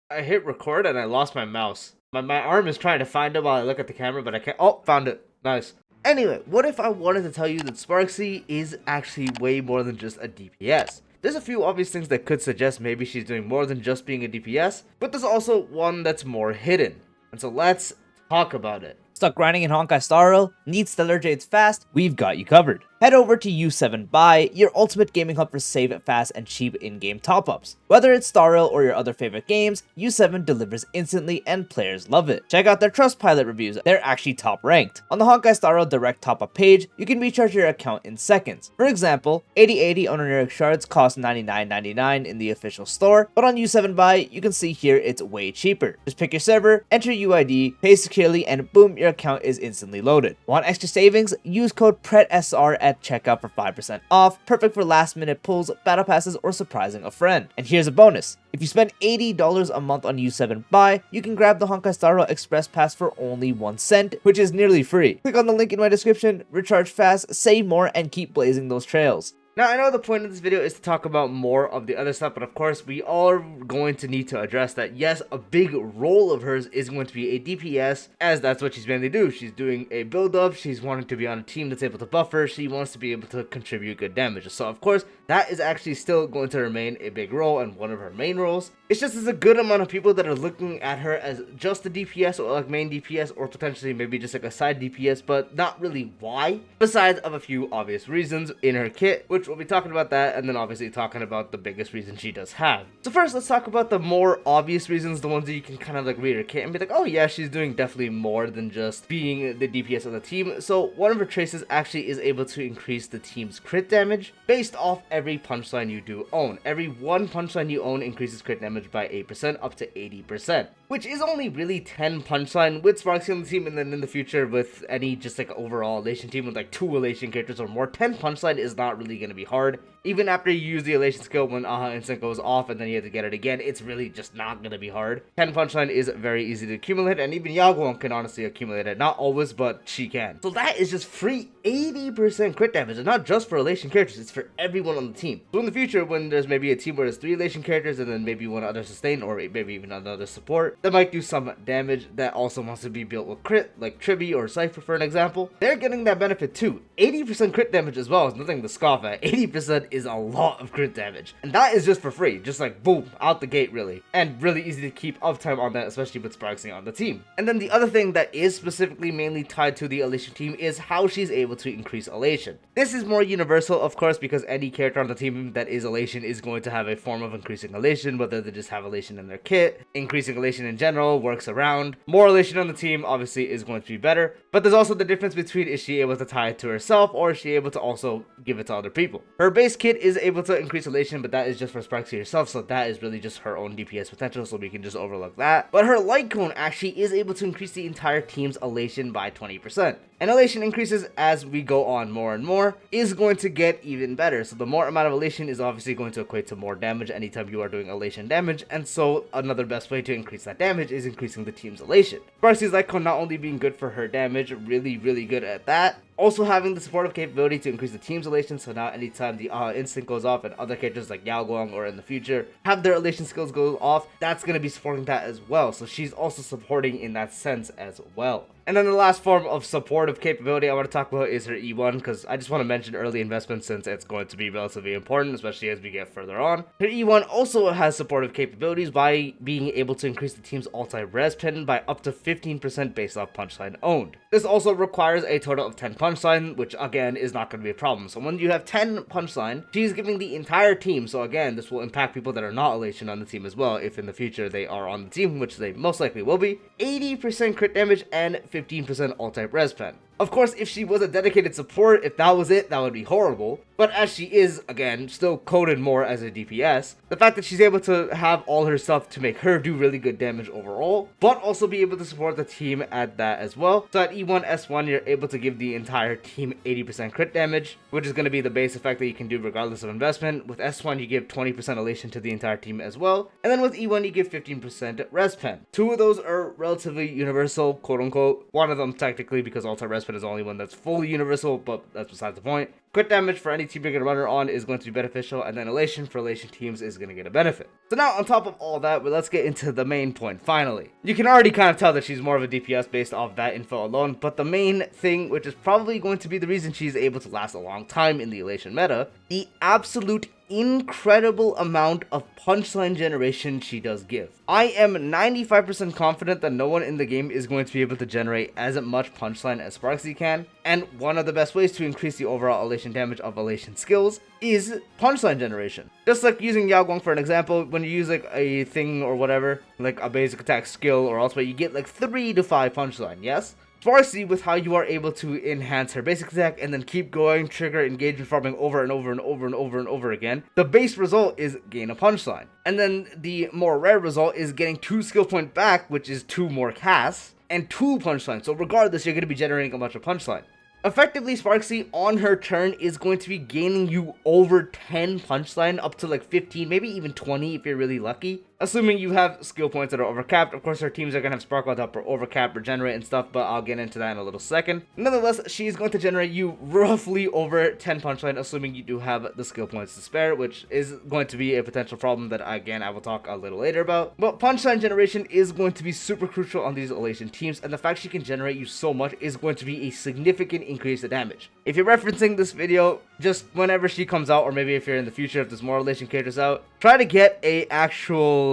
I hit record and I lost my mouse. My arm is trying to find it while I look at the camera, but I can't. Oh, found it. Nice. Anyway, what if I wanted to tell you that Sparxie is actually way more than just a DPS? There's a few obvious things that could suggest maybe she's doing more than just being a DPS, but there's also one that's more hidden. And so let's talk about it. Stuck grinding in Honkai Star Rail? Need stellar jades fast? We've got you covered. Head over to U7 Buy, your ultimate gaming hub for save fast and cheap in-game top-ups. Whether it's Star Rail or your other favorite games, U7 delivers instantly and players love it. Check out their Trustpilot reviews, they're actually top ranked. On the Honkai Star Rail direct top-up page, you can recharge your account in seconds. For example, 8080 Honorific shards cost $99.99 in the official store, but on U7 Buy, you can see here it's way cheaper. Just pick your server, enter UID, pay securely, and boom, your account is instantly loaded. Want extra savings? Use code PRETSR at checkout for 5% off, perfect for last minute pulls, battle passes, or surprising a friend. And here's a bonus. If you spend $80 a month on U7 Buy, you can grab the Honkai Star Rail Express Pass for only 1 cent, which is nearly free. Click on the link in my description, recharge fast, save more, and keep blazing those trails. Now, I know the point of this video is to talk about more of the other stuff, but of course, we are going to need to address that, yes, a big role of hers is going to be a DPS, as that's what she's mainly do. She's doing a build-up, she's wanting to be on a team that's able to buff her, she wants to be able to contribute good damage. So, of course, that is actually still going to remain a big role and one of her main roles. It's just there's a good amount of people that are looking at her as just a DPS or like main DPS or potentially maybe just like a side DPS, but not really why, besides of a few obvious reasons in her kit, which we'll be talking about that, and then obviously talking about the biggest reason she does have. So first, let's talk about the more obvious reasons, the ones that you can kind of like read her kit and be like, oh yeah, she's doing definitely more than just being the DPS of the team. So one of her traces actually is able to increase the team's crit damage based off every punchline you do own. Every one punchline you own increases crit damage by 8% up to 80%, which is only really 10 punchline with Sparxie on the team, and then in the future with any just like overall Elation team with like 2 Elation characters or more, 10 punchline is not really going to be hard. Even after you use the Elation skill when Aha Instant goes off and then you have to get it again, it's really just not going to be hard. 10 punchline is very easy to accumulate, and even Yaguang can honestly accumulate it. Not always, but she can. So that is just free 80% crit damage, and not just for Elation characters, it's for everyone on the team. So in the future, when there's maybe a team where there's 3 Elation characters and then maybe one other sustain or maybe even another support that might do some damage that also wants to be built with crit, like Tribi or Cypher for an example, they're getting that benefit too. 80% crit damage as well is nothing to scoff at. 80% is a lot of crit damage, and that is just for free, just like boom, out the gate really, and really easy to keep uptime on that, especially with Sparxie on the team. And then the other thing that is specifically mainly tied to the Elation team is how she's able to increase Elation. This is more universal, of course, because any character on the team that is Elation is going to have a form of increasing Elation, whether they just have Elation in their kit. Increasing Elation in general works around. More Elation on the team obviously is going to be better, but there's also the difference between is she able to tie it to herself or is she able to also give it to other people. Her base kit is able to increase Elation, but that is just for Sparxie herself, so that is really just her own DPS potential, so we can just overlook that. But her light cone actually is able to increase the entire team's Elation by 20%. And Elation increases as we go on more and more, is going to get even better. So the more amount of Elation is obviously going to equate to more damage anytime you are doing Elation damage, and so another best way to increase that damage is increasing the team's Elation. Sparxie's light cone not only being good for her damage, really good at that, also having the supportive capability to increase the team's Elation, so now anytime the instant goes off and other characters like Yao Guang or in the future have their Elation skills go off, that's going to be supporting that as well. So she's also supporting in that sense as well. And then the last form of supportive capability I want to talk about is her E1, because I just want to mention early investment since it's going to be relatively important, especially as we get further on. Her E1 also has supportive capabilities by being able to increase the team's ulti res pin by up to 15% based off punchline owned. This also requires a total of 10 punchline, which again is not going to be a problem. So when you have 10 punchline, she's giving the entire team, so again this will impact people that are not Elation on the team as well, if in the future they are on the team, which they most likely will be, 80% crit damage and 15% all-type res pen. Of course, if she was a dedicated support, if that was it, that would be horrible. But as she is, again, still coded more as a DPS, the fact that she's able to have all her stuff to make her do really good damage overall, but also be able to support the team at that as well. So at E1, S1, you're able to give the entire team 80% crit damage, which is going to be the base effect that you can do regardless of investment. With S1, you give 20% Elation to the entire team as well. And then with E1, you give 15% res pen. Two of those are relatively universal, quote unquote. One of them technically, because ulti res Adjustment is the only one that's fully universal, but that's besides the point. Crit damage for any team you're going to run her on is going to be beneficial, and then Elation for Elation teams is going to get a benefit. So now, on top of all that, let's get into the main point, finally. You can already kind of tell that she's more of a DPS based off that info alone, but the main thing, which is probably going to be the reason she's able to last a long time in the Elation meta, the absolute incredible amount of punchline generation she does give. I am 95% confident that no one in the game is going to be able to generate as much punchline as Sparxie can, and one of the best ways to increase the overall Elation damage of Elation skills is punchline generation. Just like using Yao Guang for an example, when you use like a thing or whatever, like a basic attack skill or ultimate, you get like 3 to 5 punchline, yes? Sparxie, with how you are able to enhance her basic attack and then keep going, trigger engagement farming over and over and over and over and over again, the base result is gain a punchline. And then the more rare result is getting 2 skill point back, which is 2 more casts, and 2 punchline. So regardless, you're going to be generating a bunch of punchline. Effectively, Sparxie on her turn is going to be gaining you over 10 punchline, up to like 15, maybe even 20 if you're really lucky. Assuming you have skill points that are overcapped. Of course, her teams are going to have Sparkle up or overcap, regenerate and stuff, but I'll get into that in a little second. Nonetheless, she's going to generate you roughly over 10 punchline, assuming you do have the skill points to spare, which is going to be a potential problem that, again, I will talk a little later about. But punchline generation is going to be super crucial on these Elation teams, and the fact she can generate you so much is going to be a significant increase in damage. If you're referencing this video, just whenever she comes out, or maybe if you're in the future, if there's more Elation characters out, try to get a actual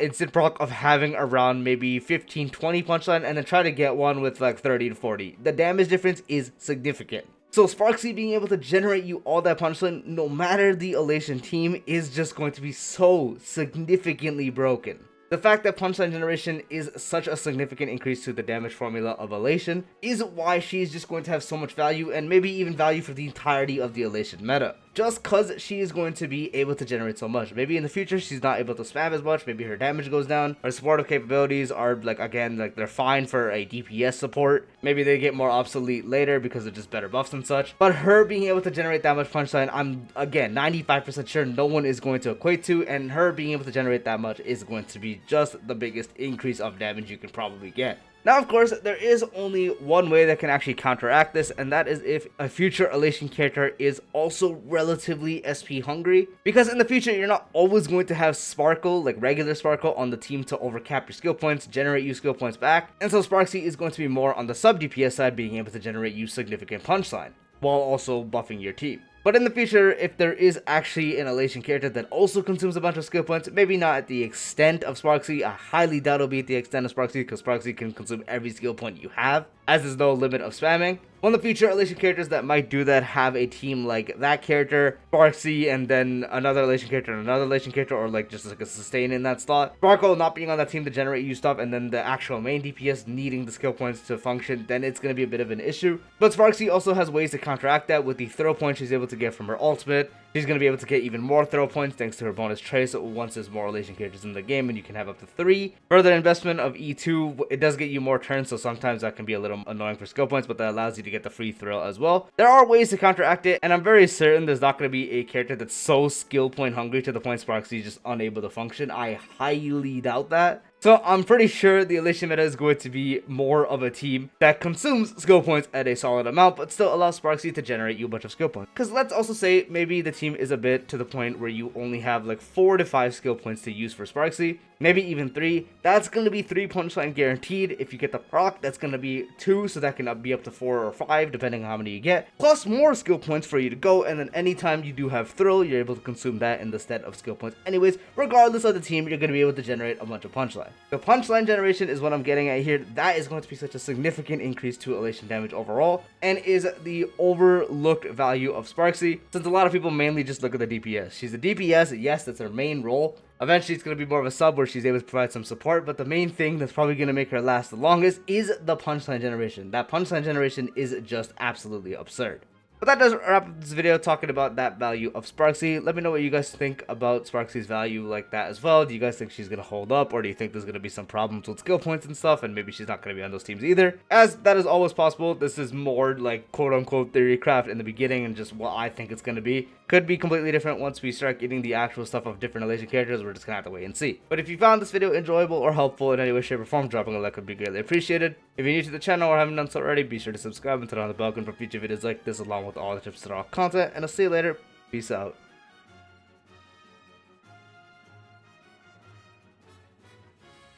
instant proc of having around maybe 15-20 punchline, and then try to get one with like 30 to 40. The damage difference is significant. So Sparxie being able to generate you all that punchline, no matter the Elation team, is just going to be so significantly broken. The fact that punchline generation is such a significant increase to the damage formula of Elation is why she's just going to have so much value, and maybe even value for the entirety of the Elation meta. Just cause she is going to be able to generate so much. Maybe in the future she's not able to spam as much, maybe her damage goes down, her supportive capabilities are like, again, like they're fine for a DPS support. Maybe they get more obsolete later because of just better buffs and such. But her being able to generate that much punchline, I'm again 95% sure no one is going to equate to, and her being able to generate that much is going to be just the biggest increase of damage you can probably get. Now, of course, there is only one way that can actually counteract this, and that is if a future Elation character is also relatively SP hungry. Because in the future, you're not always going to have Sparkle, like regular Sparkle, on the team to overcap your skill points, generate you skill points back. And so Sparxie is going to be more on the Sub DPS side, being able to generate you significant punchline, while also buffing your team. But in the future, if there is actually an Elation character that also consumes a bunch of skill points, maybe not at the extent of Sparxie, I highly doubt it'll be at the extent of Sparxie, because Sparxie can consume every skill point you have, as there's no limit of spamming. One of the future Elation characters that might do that have a team like that character, Sparxie, and then another Elation character and another Elation character, or like just like a sustain in that slot. Sparkle not being on that team to generate you stuff, and then the actual main DPS needing the skill points to function, then it's going to be a bit of an issue. But Sparxie also has ways to counteract that with the throw points she's able to get from her ultimate. She's going to be able to get even more throw points thanks to her bonus trace once there's more Elation characters in the game, and you can have up to 3. Further investment of E2, it does get you more turns, so sometimes that can be a little annoying for skill points, but that allows you to get the free throw as well. There are ways to counteract it, and I'm very certain there's not going to be a character that's so skill point hungry to the point Sparxie is just unable to function. I highly doubt that. So I'm pretty sure the Elation meta is going to be more of a team that consumes skill points at a solid amount, but still allows Sparxie to generate you a bunch of skill points. Because let's also say maybe the team is a bit to the point where you only have like 4 to 5 skill points to use for Sparxie, maybe even 3. That's going to be 3 punchline guaranteed. If you get the proc, that's going to be 2, so that can be up to 4 or 5 depending on how many you get, plus more skill points for you to go. And then anytime you do have thrill, you're able to consume that in the stead of skill points anyways. Regardless of the team, you're going to be able to generate a bunch of punchline. The punchline generation is what I'm getting at here. That is going to be such a significant increase to Elation damage overall, and is the overlooked value of Sparxie, since a lot of people mainly just look at the DPS. She's a DPS, yes, that's her main role. Eventually, it's going to be more of a sub where she's able to provide some support, but the main thing that's probably going to make her last the longest is the punchline generation. That punchline generation is just absolutely absurd. But that does wrap up this video talking about that value of Sparxie. Let me know what you guys think about Sparxie's value like that as well. Do you guys think she's going to hold up, or do you think there's going to be some problems with skill points and stuff, and maybe she's not going to be on those teams either? As that is always possible, this is more like quote-unquote theory craft in the beginning and just what I think it's going to be. Could be completely different once we start getting the actual stuff of different Elation characters. We're just going to have to wait and see. But if you found this video enjoyable or helpful in any way, shape, or form, dropping a like would be greatly appreciated. If you're new to the channel or haven't done so already, be sure to subscribe and turn on the bell icon for future videos like this, along with all the tips to all content, and I'll see you later. Peace out.